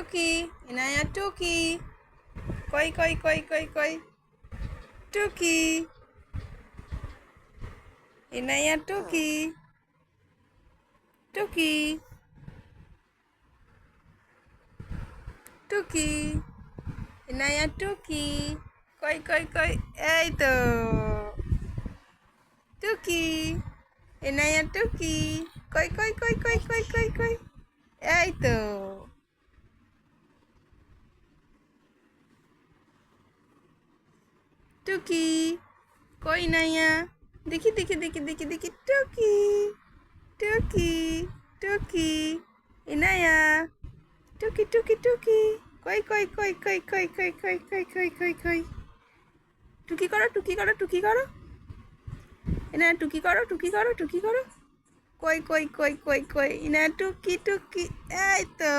টুকি, ইনায়া টুকি, কই কই কই কই কই, টুকি, ইনায়া টুকি, টুকি, টুকি, ইনায়া টুকি, কই কই কই, এই তো টুকি, ইনায়া টুকি, কই কই কই কই কই কই কই, এই তো টুকি, কই নাইয়া, দেখি দেখি দেখি দেখি দেখি, টুকি, টুকি, টুকি, ইনায়া, টুকি টুকি টুকি, কই কই কই কই কই কই কই কই কই কই কই, টুকি করো টুকি করো টুকি করো, ইনায়া টুকি করো টুকি করো টুকি করো, কই কই কই কই কই, ইনায়া টুকি টুকি, এই তো